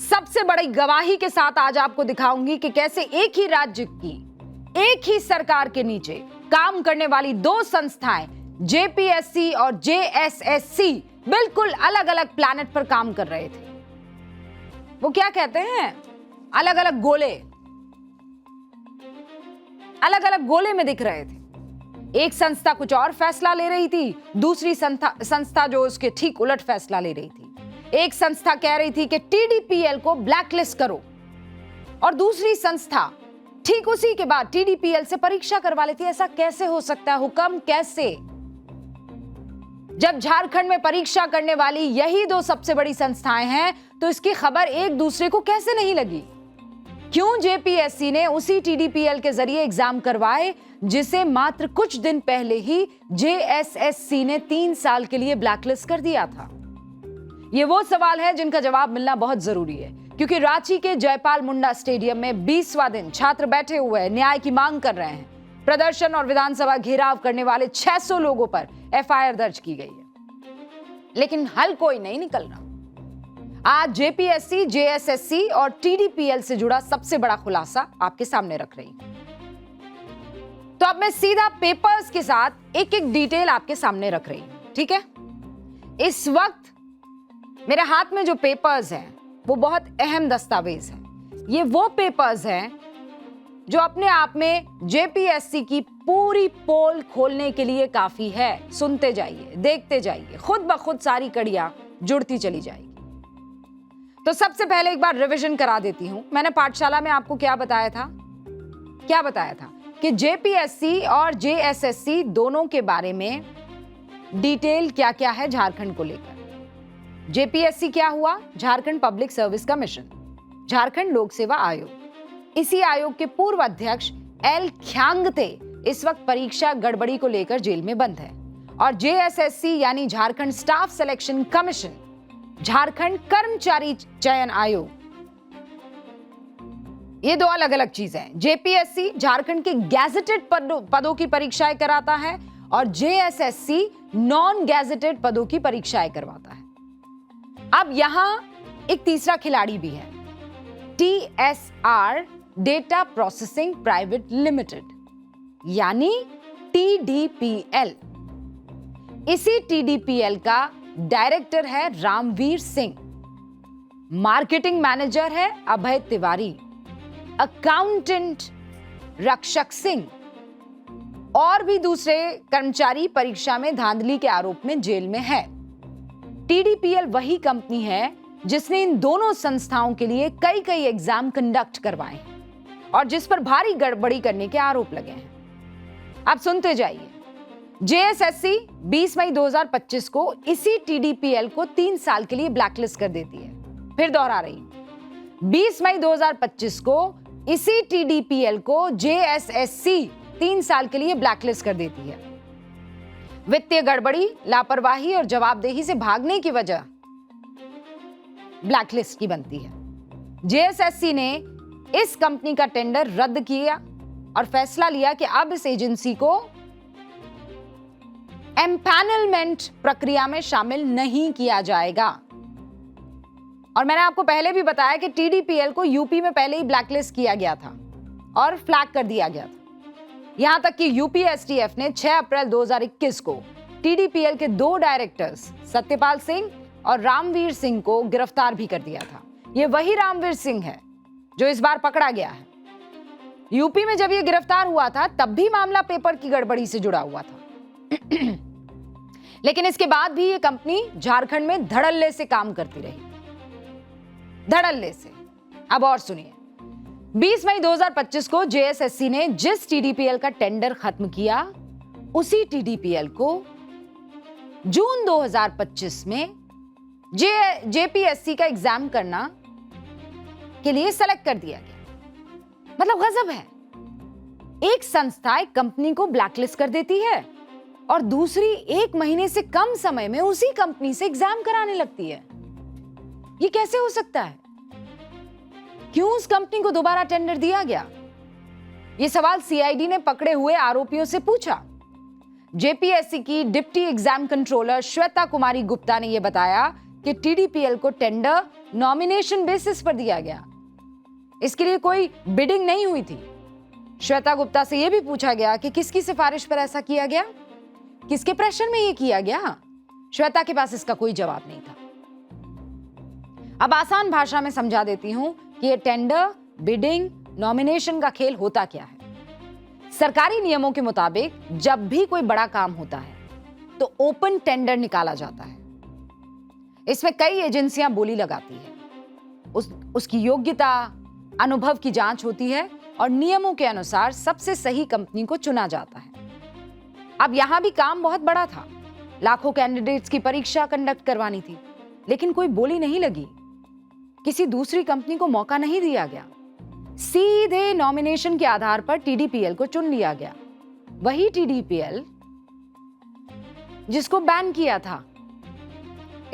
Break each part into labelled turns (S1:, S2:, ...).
S1: सबसे बड़ी गवाही के साथ आज आपको दिखाऊंगी कि कैसे एक ही राज्य की, एक ही सरकार के नीचे काम करने वाली दो संस्थाएं जेपीएससी और जेएसएससी बिल्कुल अलग अलग प्लैनेट पर काम कर रहे थे। वो क्या कहते हैं, अलग अलग गोले में दिख रहे थे। एक संस्था कुछ और फैसला ले रही थी, दूसरी संस्था जो उसके ठीक उलट फैसला ले रही थी। एक संस्था कह रही थी कि टीडीपीएल को ब्लैकलिस्ट करो और दूसरी संस्था ठीक उसी के बाद टीडीपीएल से परीक्षा करवा लेती। ऐसा कैसे हो सकता है हुक्म, कैसे? जब झारखंड में परीक्षा करने वाली यही दो सबसे बड़ी संस्थाएं हैं तो इसकी खबर एक दूसरे को कैसे नहीं लगी? क्यों जेपीएससी ने उसी टीडीपीएल के जरिए एग्जाम करवाए जिसे मात्र कुछ दिन पहले ही जेएसएससी ने 3 साल के लिए ब्लैकलिस्ट कर दिया था? ये वो सवाल है जिनका जवाब मिलना बहुत जरूरी है, क्योंकि रांची के जयपाल मुंडा स्टेडियम में 20वां दिन छात्र बैठे हुए हैं, न्याय की मांग कर रहे हैं। प्रदर्शन और विधानसभा घेराव करने वाले 600 लोगों पर एफआईआर दर्ज की गई है, लेकिन हल कोई नहीं निकल रहा। आज जेपीएससी, जेएसएससी और टीडीपीएल से जुड़ा सबसे बड़ा खुलासा आपके सामने रख रही हूं। तो अब मैं सीधा पेपर्स के साथ एक एक डिटेल आपके सामने रख रही हूं, ठीक है? इस वक्त मेरे हाथ में जो पेपर्स हैं वो बहुत अहम दस्तावेज हैं। ये वो पेपर्स हैं जो अपने आप में जेपीएससी की पूरी पोल खोलने के लिए काफी है। सुनते जाइए, देखते जाइए, खुद ब खुद सारी कड़ियां जुड़ती चली जाएगी। तो सबसे पहले एक बार रिवीजन करा देती हूं। मैंने पाठशाला में आपको क्या बताया था कि जेपीएससी और जेएसएससी दोनों के बारे में डिटेल क्या क्या है झारखंड को लेकर। जेपीएससी क्या हुआ? Jharkhand public service commission, Jharkhand लोक सेवा आयोग। इसी आयोग के पूर्व अध्यक्ष एल ख्यांगते इस वक्त परीक्षा गड़बड़ी को लेकर जेल में बंद है। और जेएसएससी यानी Jharkhand staff selection commission, Jharkhand कर्मचारी चयन आयोग, ये दो अलग अलग चीजें हैं। जेपीएससी झारखंड के गैजेटेड पदों की परीक्षाएं कराता है और जेएसएससी नॉन गैजेटेड पदों की परीक्षाएं करवाता है। अब यहां एक तीसरा खिलाड़ी भी है, TSR data processing private limited यानी टीडीपीएल। इसी टीडीपीएल का डायरेक्टर है रामवीर सिंह, मार्केटिंग मैनेजर है अभय तिवारी, अकाउंटेंट रक्षक सिंह और भी दूसरे कर्मचारी परीक्षा में धांधली के आरोप में जेल में है। टीडीपीएल वही कंपनी है जिसने इन दोनों संस्थाओं के लिए कई एग्जाम कंडक्ट करवाए और जिस पर भारी गड़बड़ी करने के आरोप लगे हैं। आप सुनते जाइए। जेएसएससी 20 मई 2025 को इसी टीडीपीएल को 3 साल के लिए ब्लैकलिस्ट कर देती है। फिर दोहरा रही हूं, 20 मई 2025 को इसी टीडीपीएल को जेएसएससी 3 साल के लिए ब्लैकलिस्ट कर देती है। वित्तीय गड़बड़ी, लापरवाही और जवाबदेही से भागने की वजह ब्लैकलिस्ट की बनती है। जेएसएससी ने इस कंपनी का टेंडर रद्द किया और फैसला लिया कि अब इस एजेंसी को एम्पैनलमेंट प्रक्रिया में शामिल नहीं किया जाएगा। और मैंने आपको पहले भी बताया कि टीडीपीएल को यूपी में पहले ही ब्लैकलिस्ट किया गया था और फ्लैग कर दिया गया था। यहां तक कि यूपी एसटीएफ ने 6 अप्रैल 2021 को टीडीपीएल के 2 डायरेक्टर्स सत्यपाल सिंह और रामवीर सिंह को गिरफ्तार भी कर दिया था। यह वही रामवीर सिंह है जो इस बार पकड़ा गया है। यूपी में जब यह गिरफ्तार हुआ था तब भी मामला पेपर की गड़बड़ी से जुड़ा हुआ था। लेकिन इसके बाद भी यह कंपनी झारखंड में धड़ल्ले से काम करती रही, धड़ल्ले से। अब और सुनिए, 20 मई 2025 को जेएसएससी ने जिस टीडीपीएल का टेंडर खत्म किया उसी टीडीपीएल को जून 2025 में जेपीएससी का एग्जाम करना के लिए सेलेक्ट कर दिया गया। मतलब गजब है, एक संस्था एक कंपनी को ब्लैकलिस्ट कर देती है और दूसरी 1 महीने से कम समय में उसी कंपनी से एग्जाम कराने लगती है। ये कैसे हो सकता है? क्यों उस कंपनी को दोबारा टेंडर दिया गया? यह सवाल सीआईडी ने पकड़े हुए आरोपियों से पूछा। जेपीएससी की डिप्टी एग्जाम कंट्रोलर श्वेता कुमारी गुप्ता ने यह बताया कि टीडीपीएल को टेंडर नॉमिनेशन बेसिस पर दिया गया। इसके लिए कोई बिडिंग नहीं हुई थी। श्वेता गुप्ता से यह भी पूछा गया कि किसकी सिफारिश पर ऐसा किया गया, किसके प्रेशर में यह किया गया। श्वेता के पास इसका कोई जवाब नहीं था। अब आसान भाषा में समझा देती हूं कि यह टेंडर, बिडिंग, नॉमिनेशन का खेल होता क्या है। सरकारी नियमों के मुताबिक जब भी कोई बड़ा काम होता है तो ओपन टेंडर निकाला जाता है। इसमें कई एजेंसियां बोली लगाती है, उसकी योग्यता, अनुभव की जांच होती है और नियमों के अनुसार सबसे सही कंपनी को चुना जाता है। अब यहां भी काम बहुत बड़ा था। लाखों कैंडिडेट्स की परीक्षा कंडक्ट करवानी थी, लेकिन कोई बोली नहीं लगी। किसी दूसरी कंपनी को मौका नहीं दिया गया। सीधे नॉमिनेशन के आधार पर टीडीपीएल को चुन लिया गया। वही टीडीपीएल जिसको बैन किया था।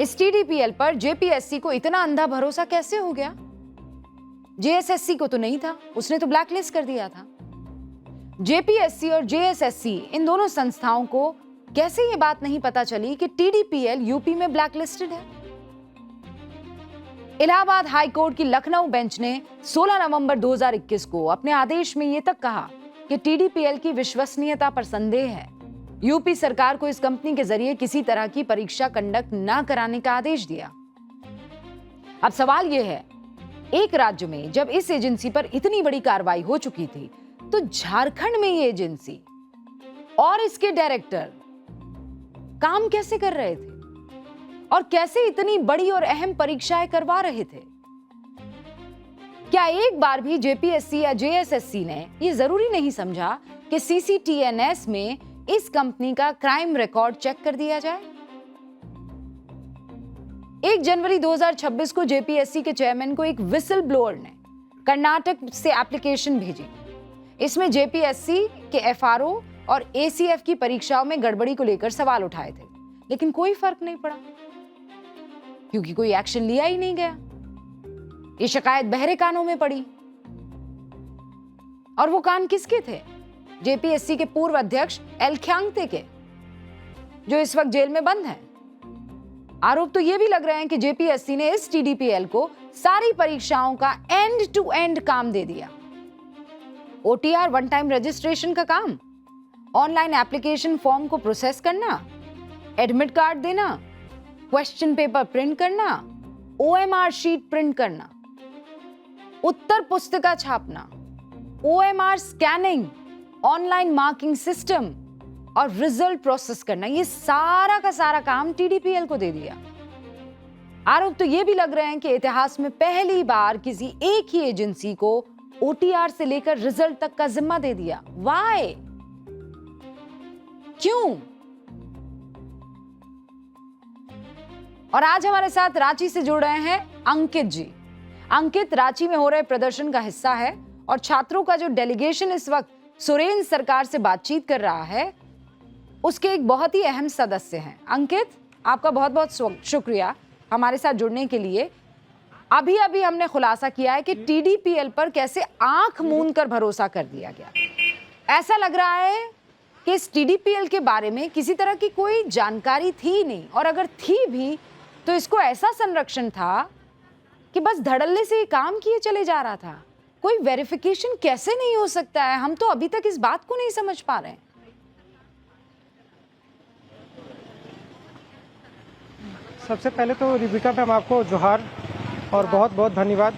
S1: इस टीडीपीएल पर जेपीएससी को इतना अंधा भरोसा कैसे हो गया? जेएसएससी को तो नहीं था, उसने तो ब्लैकलिस्ट कर दिया था। जेपीएससी और जेएसएससी, इन दोनों संस्थाओं को कैसे ये बात नहीं पता चली कि टीडीपीएल यूपी में ब्लैकलिस्टेड है? इलाहाबाद हाई कोर्ट की लखनऊ बेंच ने 16 नवंबर 2021 को अपने आदेश में यह तक कहा कि टीडीपीएल की विश्वसनीयता पर संदेह है। यूपी सरकार को इस कंपनी के जरिए किसी तरह की परीक्षा कंडक्ट न कराने का आदेश दिया। अब सवाल यह है, एक राज्य में जब इस एजेंसी पर इतनी बड़ी कार्रवाई हो चुकी थी, तो झारखंड में ये एजेंसी और इसके डायरेक्टर काम कैसे कर रहे थे और कैसे इतनी बड़ी और अहम परीक्षाएं करवा रहे थे? क्या एक बार भी जेपीएससी या जेएसएससी ने यह जरूरी नहीं समझा कि सीसीटीएनएस में इस कंपनी का क्राइम रिकॉर्ड चेक कर दिया जाए? 1 जनवरी 2026 को जेपीएससी के चेयरमैन को एक विसल ब्लोअर ने कर्नाटक से एप्लीकेशन भेजी। इसमें जेपीएससी के एफआरओ और एसीएफ की परीक्षाओं में गड़बड़ी को लेकर सवाल उठाए थे, लेकिन कोई फर्क नहीं पड़ा क्योंकि कोई एक्शन लिया ही नहीं गया। ये शिकायत बहरे कानों में पड़ी। और वो कान किसके थे? जेपीएससी के पूर्व अध्यक्ष एल ख्यांगते के, जो इस वक्त जेल में बंद हैं। आरोप तो ये भी लग रहे हैं कि जेपीएससी ने इस टीडीपीएल को सारी परीक्षाओं का एंड टू एंड काम दे दिया। ओटीआर, वन टाइम रजिस्ट्रेशन का काम, ऑनलाइन एप्लीकेशन फॉर्म को प्रोसेस करना, एडमिट कार्ड देना, क्वेश्चन पेपर प्रिंट करना, ओएमआर शीट प्रिंट करना, उत्तर पुस्तिका छापना, OMR scanning, online marking system और रिजल्ट प्रोसेस करना, ये सारा का सारा काम टीडीपीएल को दे दिया। आरोप तो ये भी लग रहे हैं कि इतिहास में पहली बार किसी एक ही एजेंसी को ओटीआर से लेकर रिजल्ट तक का जिम्मा दे दिया। व्हाई? क्यों? और आज हमारे साथ रांची से जुड़ रहे हैं अंकित जी। अंकित रांची में हो रहे प्रदर्शन का हिस्सा है और छात्रों का जो डेलीगेशन इस वक्त सुरेंद्र सरकार से बातचीत कर रहा है, उसके एक बहुत ही अहम सदस्य हैं। अंकित, आपका बहुत बहुत शुक्रिया हमारे साथ जुड़ने के लिए। अभी अभी हमने खुलासा किया है कि टीडीपीएल पर कैसे आंख मूंद कर भरोसा कर दिया गया। ऐसा लग रहा है कि इस टीडीपीएल के बारे में किसी तरह की कोई जानकारी थी नहीं, और अगर थी भी तो इसको ऐसा संरक्षण था कि बस धड़ल्ले से ये काम किए चले जा रहा था। कोई वेरिफिकेशन कैसे नहीं हो सकता है? हम तो अभी तक इस बात को नहीं समझ पा रहे हैं।
S2: सबसे पहले तो रिबिका मैम, आपको जोहार और बहुत बहुत धन्यवाद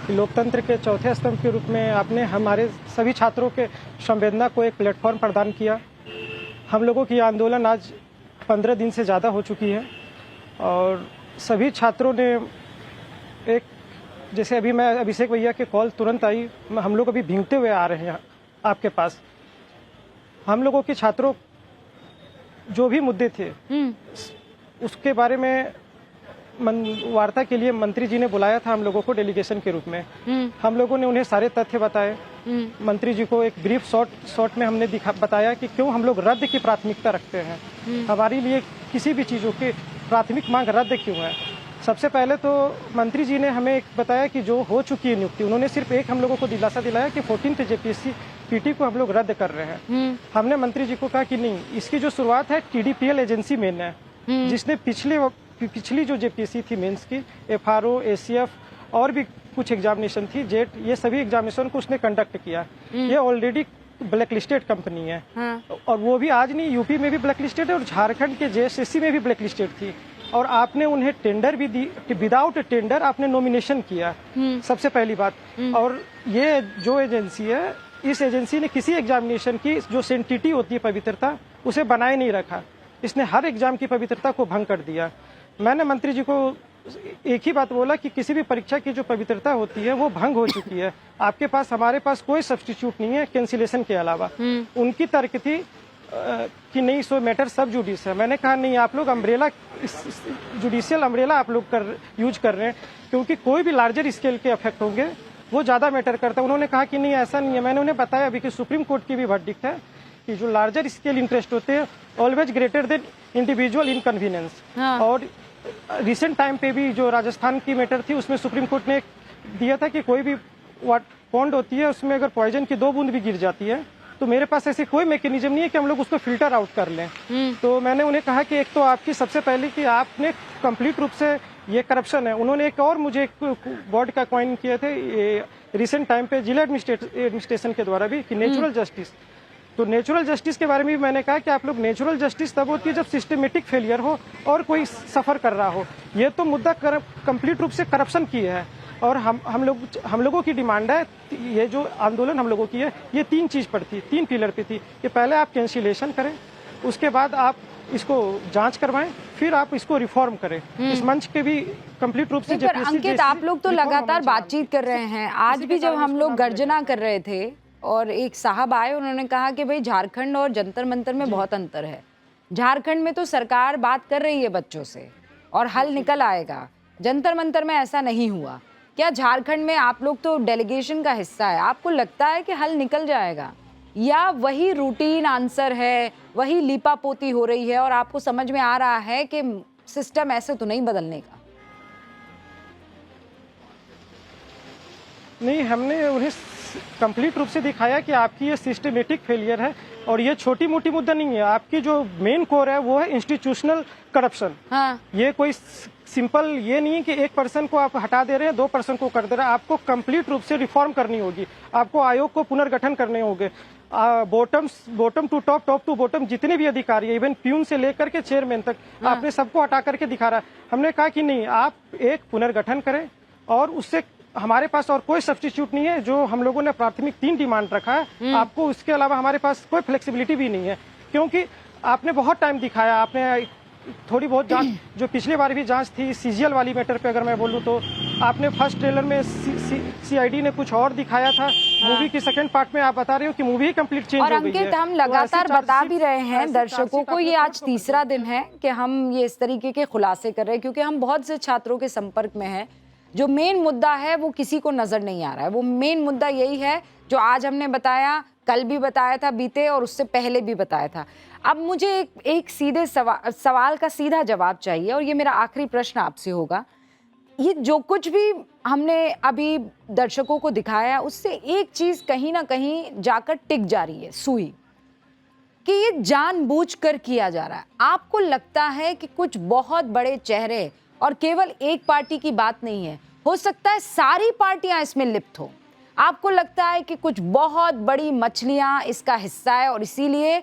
S2: कि लोकतंत्र के चौथे स्तंभ के रूप में आपने हमारे सभी छात्रों के संवेदना को एक प्लेटफॉर्म प्रदान किया। हम लोगों की आंदोलन आज 15 दिन से ज़्यादा हो चुकी है और सभी छात्रों ने एक, जैसे अभी मैं अभिषेक भैया के कॉल तुरंत आई, हम लोग अभी भींगते हुए आ रहे हैं आपके पास। हम लोगों के छात्रों जो भी मुद्दे थे उसके बारे में वार्ता के लिए मंत्री जी ने बुलाया था हम लोगों को डेलीगेशन के रूप में। हम लोगों ने उन्हें सारे तथ्य बताए। मंत्री जी को एक ब्रीफ शॉर्ट में हमने बताया कि क्यों हम लोग रद्द की प्राथमिकता रखते हैं। हमारे लिए किसी भी चीज़ों की प्राथमिक मांग रद्द क्यों है। सबसे पहले तो मंत्री जी ने हमें एक बताया कि जो हो चुकी है नियुक्ति, उन्होंने सिर्फ एक हम लोगों को दिलासा दिलाया कि 14th जेपीएससी पीटी को हम लोग रद्द कर रहे हैं। हमने मंत्री जी को कहा कि नहीं, इसकी जो शुरुआत है टीडीपीएल एजेंसी में है, जिसने पिछली जो जेपीएससी थी मेंस की, एफआरओ, एसीएफ और भी कुछ एग्जामिनेशन थी, जेट, ये सभी एग्जामिनेशन को उसने कंडक्ट किया। ये ऑलरेडी ब्लैक लिस्टेड कंपनी है। और वो भी आज नहीं, यूपी में भी ब्लैक लिस्टेड है और झारखंड के जेएसएससी में भी ब्लैक लिस्टेड थी। और आपने उन्हें टेंडर भी दी, विदाउट टेंडर आपने नॉमिनेशन किया, सबसे पहली बात। और ये जो एजेंसी है, इस एजेंसी ने किसी एग्जामिनेशन की जो सेंटिटी होती है, पवित्रता, उसे बनाए नहीं रखा। इसने हर एग्जाम की पवित्रता को भंग कर दिया। मैंने मंत्री जी को एक ही बात बोला कि किसी भी परीक्षा की जो पवित्रता होती है वो भंग हो चुकी है। आपके पास, हमारे पास कोई सब्स्टिट्यूट नहीं है कैंसिलेशन के अलावा। उनकी तर्क थी कि नहीं, सो मैटर सब जुडिस है। मैंने कहा नहीं, आप लोग अम्ब्रेला, जुडिशियल अम्ब्रेला आप लोग यूज कर रहे हैं, क्योंकि कोई भी लार्जर स्केल के इफेक्ट होंगे वो ज्यादा मैटर करता है। उन्होंने कहा कि नहीं, ऐसा नहीं है। मैंने उन्हें बताया अभी कि सुप्रीम कोर्ट की भी वर्डिक्ट है कि जो लार्जर स्केल इंटरेस्ट होते हैं always greater than individual inconvenience. और रिसेंट टाइम पे भी जो राजस्थान की मैटर थी, उसमें सुप्रीम कोर्ट ने दिया था कि कोई भी पॉन्ड होती है, उसमें अगर पॉइजन की 2 बूंद भी गिर जाती है तो मेरे पास ऐसी कोई मैकेनिज्म नहीं है कि हम लोग उसको फिल्टर आउट कर लें। तो मैंने उन्हें कहा कि एक तो आपकी सबसे पहले कि आपने कंप्लीट रूप से ये करप्शन है। उन्होंने एक और मुझे बोर्ड का कॉइन किए थे रिसेंट टाइम पे जिला एडमिनिस्ट्रेशन के द्वारा भी, कि नेचुरल जस्टिस। तो नेचुरल जस्टिस के बारे में भी मैंने कहा कि आप लोग, नेचुरल जस्टिस तब होती है जब सिस्टमेटिक फेलियर हो और कोई सफर कर रहा हो। ये तो मुद्दा कंप्लीट रूप से करप्शन की है। और हम लोगों की डिमांड है, ये जो आंदोलन हम लोगों की है, ये 3 चीज पर थी, 3 पिलर पे थी कि पहले आप कैंसिलेशन करें, उसके बाद आप इसको जांच करवाएं, फिर आप इसको रिफॉर्म करें। इस मंच के भी कंप्लीट रूप से।
S1: पर अंकित, आप लोग तो लगातार बातचीत कर रहे हैं। आज भी जब हम लोग गर्जना कर रहे थे और एक साहब आए, उन्होंने कहा कि भाई झारखंड और जंतर मंतर में बहुत अंतर है। झारखंड में तो सरकार बात कर रही है बच्चों से और हल निकल आएगा, जंतर मंतर में ऐसा नहीं हुआ। क्या झारखंड में, आप लोग तो डेलीगेशन का हिस्सा है, आपको लगता है कि हल निकल जाएगा, या वही रूटीन आंसर है, वही लीपापोती हो रही है और आपको समझ में आ रहा है कि सिस्टम ऐसे तो नहीं बदलने का?
S2: नहीं, हमने उन्हें कंप्लीट रूप से दिखाया कि आपकी ये सिस्टमेटिक फेलियर है और ये छोटी मोटी मुद्दा नहीं है। आपकी जो मेन कोर है वो है इंस्टीट्यूशनल करप्शन। ये कोई सिंपल ये नहीं है कि एक पर्सन को आप हटा दे रहे हैं, 2 पर्सन को कर दे रहे हैं। आपको कंप्लीट रूप से रिफॉर्म करनी होगी। आपको आयोग को पुनर्गठन करने होंगे। Bottom to top, top to bottom, जितने भी अधिकारी है, इवन प्यून से लेकर के चेयरमैन तक, आपने सबको हटा करके दिखा रहा है। हमने कहा कि नहीं, आप एक पुनर्गठन करें और उससे हमारे पास और कोई सब्स्टिट्यूट नहीं है। जो हम लोगों ने प्राथमिक 3 डिमांड रखा है, आपको इसके अलावा हमारे पास कोई फ्लेक्सिबिलिटी भी नहीं है, क्योंकि आपने बहुत टाइम दिखाया। आपने थोड़ी बहुत जांच, जो पिछली बार भी जांच थी सीजीएल वाली मैटर पे अगर मैं बोलूं तो, आपने फर्स्ट ट्रेलर में सीआईडी ने कुछ और दिखाया था। मूवी की सेकंड पार्ट में आप बता रहे हो कि मूवी कंप्लीट चेंज हो गई है।
S1: और अंकित, हम लगातार बता भी रहे हैं दर्शकों को, ये आज तीसरा दिन है कि हम ये इस तरीके के खुलासे कर रहे हैं, क्योंकि हम बहुत से छात्रों के संपर्क में हैं। जो मेन मुद्दा है वो किसी को नजर नहीं आ रहा है। वो मेन मुद्दा यही है जो आज हमने बताया, कल भी बताया था, बीते और उससे पहले भी बताया था। अब मुझे एक सीधे सवाल का सीधा जवाब चाहिए, और ये मेरा आखिरी प्रश्न आपसे होगा। ये जो कुछ भी हमने अभी दर्शकों को दिखाया, उससे एक चीज कहीं ना कहीं जाकर टिक जा रही है, सुई, कि ये जानबूझकर किया जा रहा है। आपको लगता है कि कुछ बहुत बड़े चेहरे, और केवल एक पार्टी की बात नहीं है, हो सकता है सारी पार्टियां इसमें लिप्त हो? आपको लगता है कि कुछ बहुत बड़ी मछलियां इसका हिस्सा है और इसीलिए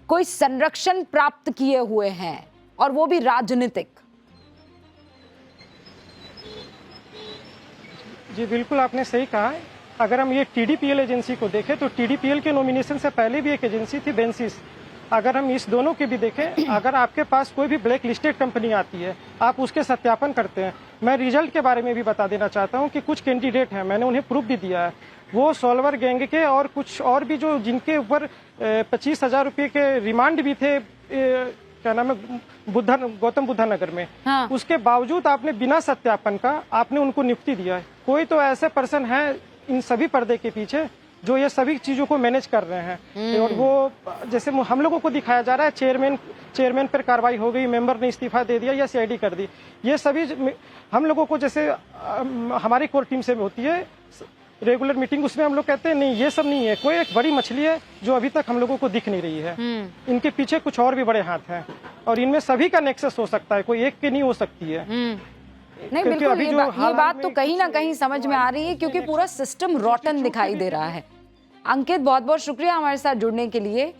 S1: कोई संरक्षण प्राप्त किए हुए हैं, और वो भी राजनीतिक?
S2: जी बिल्कुल, आपने सही कहा। अगर हम ये टीडीपीएल एजेंसी को देखें तो टीडीपीएल के नॉमिनेशन से पहले भी एक एजेंसी थी, बेंसिस। अगर हम इस दोनों के भी देखें, अगर आपके पास कोई भी ब्लैक लिस्टेड कंपनी आती है, आप उसके सत्यापन करते हैं। मैं रिजल्ट के बारे में भी बता देना चाहता हूं कि कुछ कैंडिडेट हैं, मैंने उन्हें प्रूफ भी दिया है, वो सोल्वर गैंग के और कुछ और भी जो जिनके ऊपर 25,000 रुपये के रिमांड भी थे, क्या नाम है, गौतम बुद्धा नगर में। उसके बावजूद आपने बिना सत्यापन का आपने उनको नियुक्ति दिया है। कोई तो ऐसे पर्सन है इन सभी पर्दे के पीछे जो ये सभी चीजों को मैनेज कर रहे हैं। और वो जैसे हम लोगों को दिखाया जा रहा है, चेयरमैन पर कार्रवाई हो गई, मेंबर ने इस्तीफा दे दिया या सीआईडी कर दी। ये सभी हम लोगों को, जैसे हमारी कोर टीम से होती है रेगुलर मीटिंग, उसमें हम लोग कहते हैं नहीं, ये सब नहीं है। कोई एक बड़ी मछली है जो अभी तक हम लोगों को दिख नहीं रही है। इनके पीछे कुछ और भी बड़े हाथ हैं। और इनमें सभी का नेक्सस हो सकता है, कोई एक की नहीं हो सकती है।
S1: नहीं
S2: क्योंकि
S1: बिल्कुल,
S2: अभी
S1: ये
S2: जो हाल
S1: बात तो
S2: में
S1: कहीं ना
S2: कुछ
S1: कहीं समझ में आ रही है, क्योंकि पूरा सिस्टम रॉटन दिखाई दे रहा है। अंकित, बहुत बहुत शुक्रिया हमारे साथ जुड़ने के लिए।